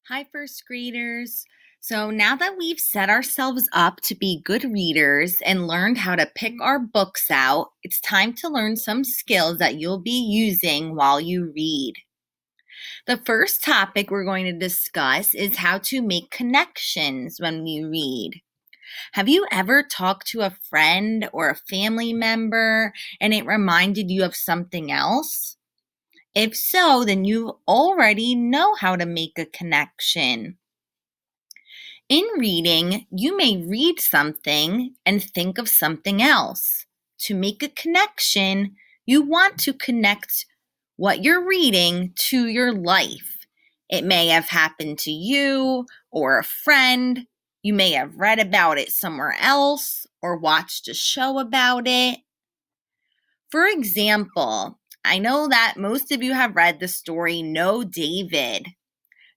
Hi, first graders. So now that we've set ourselves up to be good readers and learned how to pick our books out, it's time to learn some skills that you'll be using while you read. The first topic we're going to discuss is how to make connections when we read. Have you ever talked to a friend or a family member and it reminded you of something else? If so, then you already know how to make a connection. In reading, you may read something and think of something else. To make a connection, you want to connect what you're reading to your life. It may have happened to you or a friend. You may have read about it somewhere else or watched a show about it. For example, I know that most of you have read the story No David.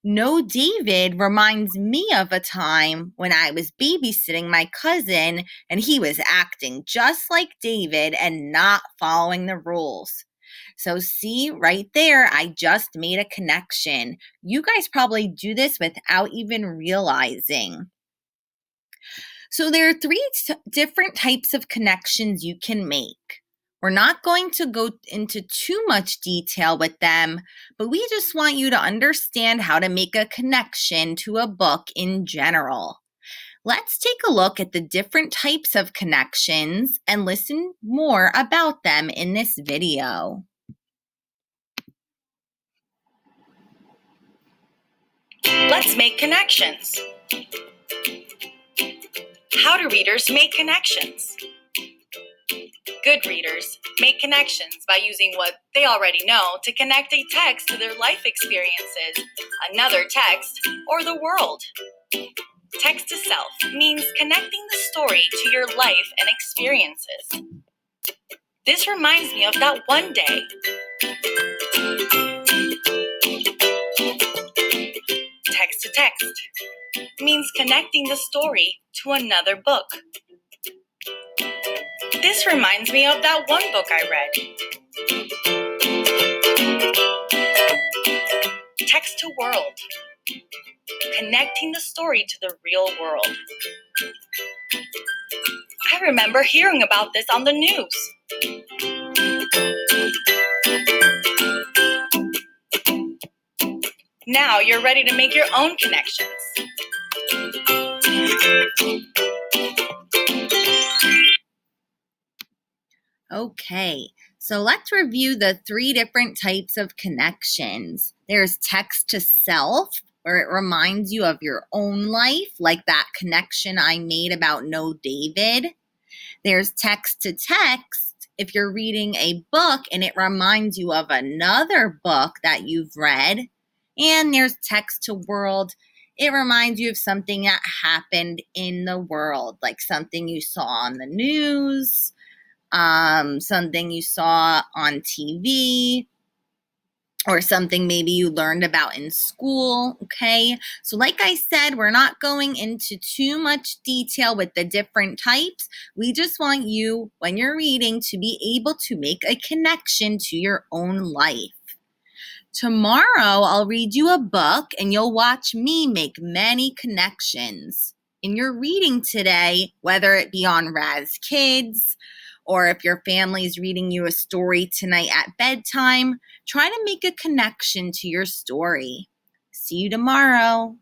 No David reminds me of a time when I was babysitting my cousin and he was acting just like David and not following the rules. So see right there, I just made a connection. You guys probably do this without even realizing. So there are three different types of connections you can make. We're not going to go into too much detail with them, but we just want you to understand how to make a connection to a book in general. Let's take a look at the different types of connections and listen more about them in this video. Let's make connections. How do readers make connections? Good readers make connections by using what they already know to connect a text to their life experiences, another text, or the world. Text to self means connecting the story to your life and experiences. This reminds me of that one day. Text to text means connecting the story to another book. This reminds me of that one book I read. Text to world, connecting the story to the real world. I remember hearing about this on the news. Now you're ready to make your own connections. Okay, so let's review the three different types of connections. There's text to self, where it reminds you of your own life, like that connection I made about No David. There's text to text, if you're reading a book and it reminds you of another book that you've read. And there's text to world. It reminds you of something that happened in the world, like something you saw on the news, something you saw on TV, or something maybe you learned about in school, okay? So like I said, we're not going into too much detail with the different types. We just want you, when you're reading, to be able to make a connection to your own life. Tomorrow, I'll read you a book and you'll watch me make many connections. In your reading today, whether it be on Raz Kids, or if your family's reading you a story tonight at bedtime, try to make a connection to your story. See you tomorrow.